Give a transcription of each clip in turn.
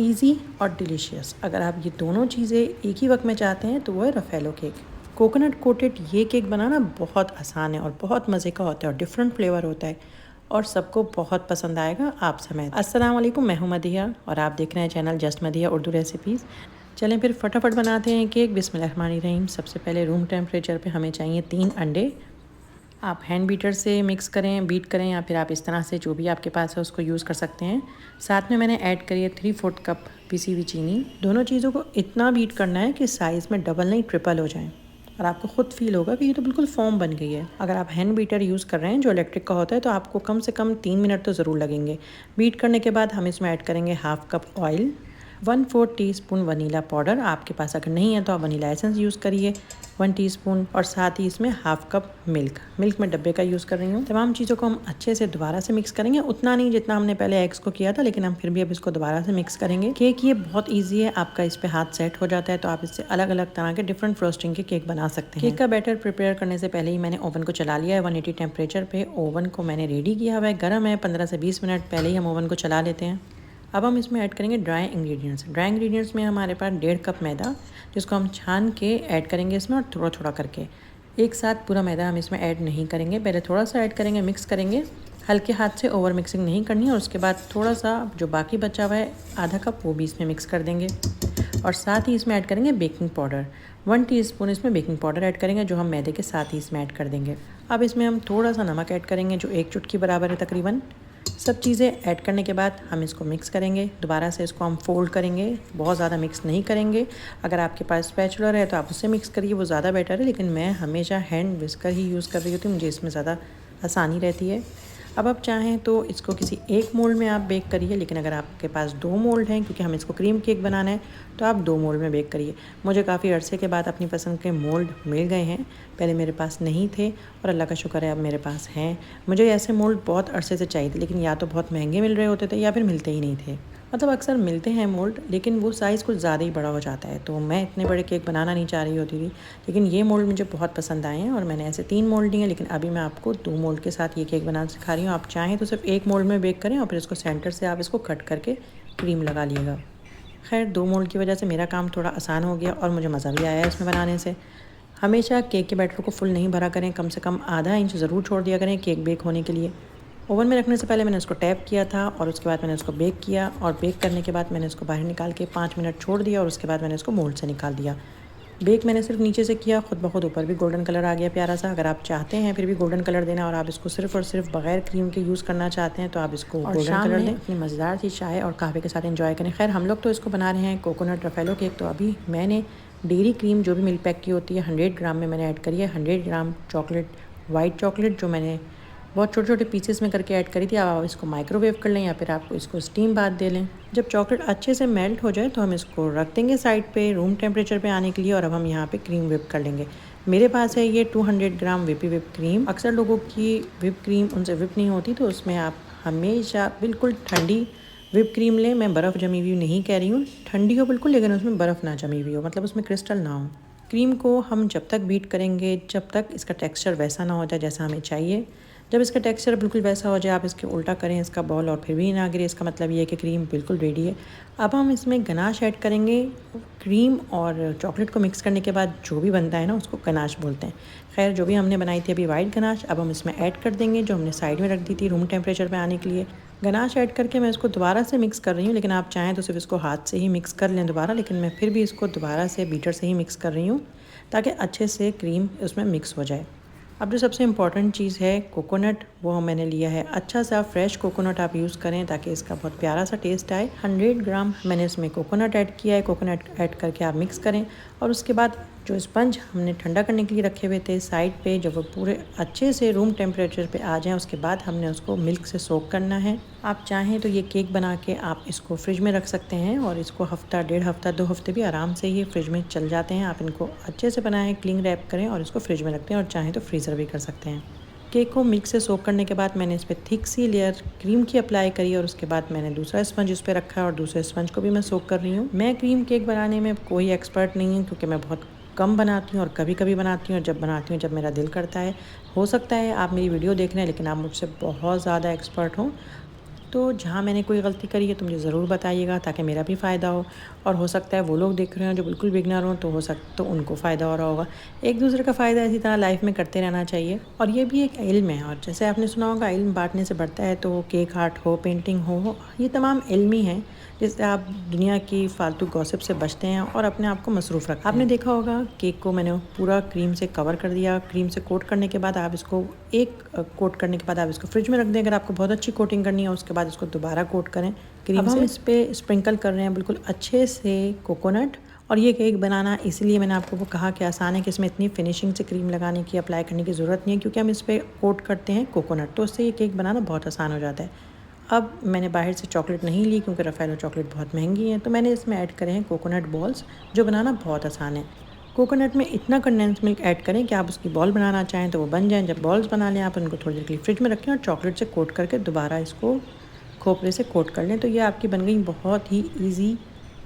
Easy और delicious. अगर आप ये दोनों चीज़ें एक ही वक्त में चाहते हैं तो वो है रफ़ेलो केक। कोकोनट कोटेड ये केक बनाना बहुत आसान है और बहुत मज़े का होता है और डिफरेंट फ्लेवर होता है और सबको बहुत पसंद आएगा आप समेत। अस्सलाम वालेकुम, मैं हूं मदिया और आप देख रहे हैं चैनल जस्ट मदिया उर्दू रेसिपीज़। चलें फिर फटाफट बनाते हैं केक। बिस्मिल्लाहिर्रहमानिर्रहीम। सबसे पहले रूम टेम्परेचर पे हमें चाहिए 3 अंडे। आप हैंड बीटर से मिक्स करें, बीट करें, या फिर आप इस तरह से जो भी आपके पास है उसको यूज़ कर सकते हैं। साथ में मैंने ऐड करी है 3/4 कप पिसी हुई चीनी। दोनों चीज़ों को इतना बीट करना है कि साइज़ में डबल नहीं ट्रिपल हो जाए और आपको ख़ुद फील होगा कि ये तो बिल्कुल फॉर्म बन गई है। अगर आप हैंड बीटर यूज़ कर रहे हैं जो इलेक्ट्रिक का होता है तो आपको कम से कम 3 मिनट तो ज़रूर लगेंगे। बीट करने के बाद हम इसमें ऐड करेंगे 1/2 cup oil, 1/4 teaspoon vanilla powder. आपके पास अगर नहीं है तो आप वनीला एसेंस यूज़ करिए 1 टीस्पून, और साथ ही इसमें 1/2 कप मिल्क मैं डब्बे का यूज़ कर रही हूँ। तमाम चीज़ों को हम अच्छे से दोबारा से मिक्स करेंगे, उतना नहीं जितना हमने पहले एग्स को किया था, लेकिन हम फिर भी अब इसको दोबारा से मिक्स करेंगे। केक ये बहुत ईजी है, आपका इस पर हाथ सेट हो जाता है तो आप इससे अलग अलग तरह के डिफरेंट फ्रोस्टिंग के केक बना सकते हैं। केक का बैटर प्रिपेयर करने से पहले ही मैंने ओवन को चला लिया है 180 टेम्परेचर पे। ओवन को मैंने रेडी किया हुआ है, गर्म है। 15 से 20 मिनट पहले ही हम ओवन को चला लेते हैं। अब हम इसमें ऐड करेंगे ड्राई इंग्रेडिएंट्स में हमारे पास 1.5 कप मैदा, जिसको हम छान के ऐड करेंगे इसमें, और थोड़ा थोड़ा करके। एक साथ पूरा मैदा हम इसमें ऐड नहीं करेंगे, पहले थोड़ा सा ऐड करेंगे, मिक्स करेंगे। हल्के हाथ से ओवर मिक्सिंग नहीं करनी है, और उसके बाद थोड़ा सा जो बाकी बचा हुआ है आधा कप वो भी इसमें मिक्स कर देंगे। और साथ ही इसमें ऐड करेंगे बेकिंग पाउडर, 1 टीस्पून इसमें बेकिंग पाउडर ऐड करेंगे, जो हम मैदे के साथ ही इसमें ऐड कर देंगे। अब इसमें हम थोड़ा सा नमक ऐड करेंगे जो 1 चुटकी बराबर है तकरीबन। सब चीज़ें ऐड करने के बाद हम इसको मिक्स करेंगे। दोबारा से इसको हम फोल्ड करेंगे, बहुत ज़्यादा मिक्स नहीं करेंगे। अगर आपके पास स्पैचुलर है तो आप उससे मिक्स करिए, वो ज़्यादा बेटर है, लेकिन मैं हमेशा हैंड विस्कर ही यूज़ कर रही होती हूँ, मुझे इसमें ज़्यादा आसानी रहती है। अब आप चाहें तो इसको किसी एक मोल्ड में आप बेक करिए, लेकिन अगर आपके पास 2 मोल्ड हैं, क्योंकि हम इसको क्रीम केक बनाना है, तो आप 2 मोल्ड में बेक करिए। मुझे काफ़ी अरसे के बाद अपनी पसंद के मोल्ड मिल गए हैं, पहले मेरे पास नहीं थे और अल्लाह का शुक्र है अब मेरे पास हैं। मुझे ऐसे मोल्ड बहुत अरसे से चाहिए थे, लेकिन या तो बहुत महंगे मिल रहे होते थे या फिर मिलते ही नहीं थे। मतलब अक्सर मिलते हैं मोल्ड, लेकिन वो साइज़ कुछ ज़्यादा ही बड़ा हो जाता है, तो मैं इतने बड़े केक बनाना नहीं चाह रही होती थी। लेकिन ये मोल्ड मुझे बहुत पसंद आए हैं और मैंने ऐसे 3 मोल्ड लिए हैं, लेकिन अभी मैं आपको 2 मोल्ड के साथ ये केक बनाना सिखा रही हूँ। आप चाहें तो सिर्फ 1 मोल्ड में बेक करें और फिर इसको सेंटर से आप इसको कट करके क्रीम लगा लिएगा। खैर 2 मोल्ड की वजह से मेरा काम थोड़ा आसान हो गया और मुझे मज़ा भी आया इसमें बनाने से। हमेशा केक के बैटर को फुल नहीं भरा करें, कम से कम आधा इंच ज़रूर छोड़ दिया करें केक बेक होने के लिए। ओवन में रखने से पहले मैंने उसको टैप किया था और उसके बाद मैंने उसको बेक किया, और बेक करने के बाद मैंने उसको बाहर निकाल के 5 मिनट छोड़ दिया और उसके बाद मैंने उसको मोल्ड से निकाल दिया। बेक मैंने सिर्फ नीचे से किया, खुद ब खुद ऊपर भी गोल्डन कलर आ गया प्यारा सा। अगर आप चाहते हैं फिर भी गोल्डन कलर देना और आप इसको सिर्फ और सिर्फ बगैर क्रीम के यूज़ करना चाहते हैं तो आप इसको गोल्डन कलर दें। अपनी मज़ेदार सी चाय और कहवे के साथ एंजॉय करें। खैर हम लोग तो इसको बना रहे हैं कोकोनट रफ़ेलो केक, तो अभी मैंने डेयरी क्रीम जो भी मिल्क पैक की होती है 100 ग्राम में मैंने ऐड करी है। 100 ग्राम चॉकलेट, वाइट चॉकलेट, जो मैंने बहुत छोटे छोटे पीसेस में करके ऐड करी थी। आप इसको माइक्रोवेव कर लें या फिर आप इसको स्टीम बाथ दे लें। जब चॉकलेट अच्छे से मेल्ट हो जाए तो हम इसको रख देंगे साइड पे रूम टेम्परेचर पे आने के लिए, और अब हम यहाँ पे क्रीम व्हिप कर लेंगे। मेरे पास है ये 200 ग्राम व्हिप क्रीम। अक्सर लोगों की व्हिप क्रीम उनसे व्हिप नहीं होती, तो उसमें आप हमेशा बिल्कुल ठंडी व्हिप क्रीम लें। मैं बर्फ़ जमी हुई नहीं कह रही हूँ, ठंडी हो बिल्कुल, लेकिन उसमें बर्फ़ ना जमी हुई हो, मतलब उसमें क्रिस्टल ना हो। क्रीम को हम जब तक बीट करेंगे जब तक इसका टेक्सचर वैसा ना हो जाए जैसा हमें चाहिए। जब इसका टेक्सचर बिल्कुल वैसा हो जाए, आप इसके उल्टा करें इसका बॉल और फिर भी ना गिरे, इसका मतलब ये है कि क्रीम बिल्कुल रेडी है। अब हम इसमें गनाश ऐड करेंगे। क्रीम और चॉकलेट को मिक्स करने के बाद जो भी बनता है ना उसको गनाश बोलते हैं। खैर जो भी हमने बनाई थी अभी वाइट गनाश, अब हम इसमें ऐड कर देंगे जो हमने साइड में रख दी थी रूम टेम्परेचर पे आने के लिए। गनाश ऐड करके मैं इसको दोबारा से मिक्स कर रही हूँ, लेकिन आप चाहें तो सिर्फ इसको हाथ से ही मिक्स कर लें दोबारा, लेकिन मैं फिर भी इसको दोबारा से बीटर से ही मिक्स कर रही हूँ ताकि अच्छे से क्रीम उसमें मिक्स हो जाए। अब जो सबसे इम्पॉर्टेंट चीज़ है कोकोनट, वो मैंने लिया है अच्छा सा फ्रेश कोकोनट आप यूज़ करें ताकि इसका बहुत प्यारा सा टेस्ट आए। 100 ग्राम मैंने इसमें कोकोनट ऐड किया है। कोकोनट ऐड करके आप मिक्स करें, और उसके बाद जो स्पंज हमने ठंडा करने के लिए रखे हुए थे साइड पे, जब वो पूरे अच्छे से रूम टेम्परेचर पे आ जाएं उसके बाद हमने उसको मिल्क से सोक करना है। आप चाहें तो ये केक बना के आप इसको फ्रिज में रख सकते हैं और इसको हफ्ता, 1.5 हफ्ता, 2 हफ्ते भी आराम से ये फ्रिज में चल जाते हैं। आप इनको अच्छे से बनाएं, क्लिंग रैप करें और इसको फ्रिज में रखते हैं, और चाहें तो फ्रीज़र भी कर सकते हैं। केक को मिल्क से सोक करने के बाद मैंने इस पर थिक सी लेयर क्रीम की अप्लाई करी, और उसके बाद मैंने दूसरा स्पंज इस पर रखा है और दूसरे स्पंज को भी मैं सोक कर रही हूँ। मैं क्रीम केक बनाने में कोई एक्सपर्ट नहीं हूँ, क्योंकि मैं बहुत कम बनाती हूँ और कभी कभी बनाती हूँ, और जब बनाती हूँ जब मेरा दिल करता है। हो सकता है आप मेरी वीडियो देख रहे हैं लेकिन आप मुझसे बहुत ज़्यादा एक्सपर्ट हों, तो जहाँ मैंने कोई गलती करी है तो मुझे ज़रूर बताइएगा, ताकि मेरा भी फ़ायदा हो, और हो सकता है वो लोग देख रहे हो जो बिल्कुल बिगनर हों, तो उनको फ़ायदा हो रहा होगा। एक दूसरे का फ़ायदा इसी तरह लाइफ में करते रहना चाहिए, और ये भी एक इल्म है। और जैसे आपने सुना होगा, इल्म बांटने से बढ़ता है, तो केक आर्ट हो, पेंटिंग हो, ये तमाम इल्म ही हैं, जिससे आप दुनिया की फालतू गॉसिप से बचते हैं और अपने आप को मसरूफ़ रखते हैं। आपने देखा होगा, केक को मैंने पूरा क्रीम से कवर कर दिया। क्रीम से कोट करने के बाद आप इसको कोट करने के बाद आप इसको फ्रिज में रख दें। अगर आपको बहुत अच्छी कोटिंग करनी है, उसके बाद इसको दोबारा कोट करें क्रीम से। हम इस पर स्प्रिंकल कर रहे हैं बिल्कुल अच्छे से कोकोनट। और ये केक बनाना इसलिए मैंने आपको वो कहा कि आसान है, कि इसमें इतनी फिनिशिंग से क्रीम लगाने की, अप्लाई करने की ज़रूरत नहीं है, क्योंकि हम इस पर कोट करते हैं कोकोनट, तो उससे ये केक बनाना बहुत आसान हो जाता है। अब मैंने बाहर से चॉकलेट नहीं ली, क्योंकि रफ़ेलो चॉकलेट बहुत महंगी है, तो मैंने इसमें ऐड करे हैं कोकोनट बॉल्स, जो बनाना बहुत आसान है। कोकोनट में इतना कंडेंस मिल्क ऐड करें कि आप उसकी बॉल बनाना चाहें तो वो बन जाएं। जब बॉल्स बना लें, आप उनको थोड़ी देर के लिए फ्रिज में रखें और चॉकलेट से कोट करके दोबारा इसको खोपरे से कोट कर लें। तो ये आपकी बन गई बहुत ही ईजी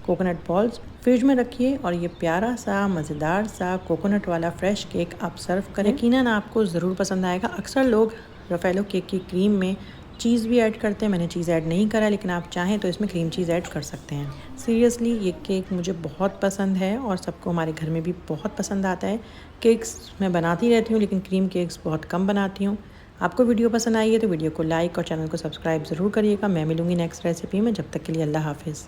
कोकोनट बॉल्स। फ्रिज में रखिए और ये प्यारा सा मज़ेदार सा कोकोनट वाला फ्रेश केक आप सर्व करें। यकीनन आपको ज़रूर पसंद आएगा। अक्सर लोग रफ़ेलो केक की क्रीम में चीज़ भी ऐड करते हैं, मैंने चीज़ ऐड नहीं करा, लेकिन आप चाहें तो इसमें क्रीम चीज़ ऐड कर सकते हैं। सीरियसली ये केक मुझे बहुत पसंद है, और सबको हमारे घर में भी बहुत पसंद आता है। केक्स मैं बनाती रहती हूँ, लेकिन क्रीम केक्स बहुत कम बनाती हूँ। आपको वीडियो पसंद आई है तो वीडियो को लाइक और चैनल को सब्सक्राइब ज़रूर करिएगा। मैं मिलूँगी नेक्स्ट रेसिपी में। जब तक के लिए अल्लाह हाफ़िज़।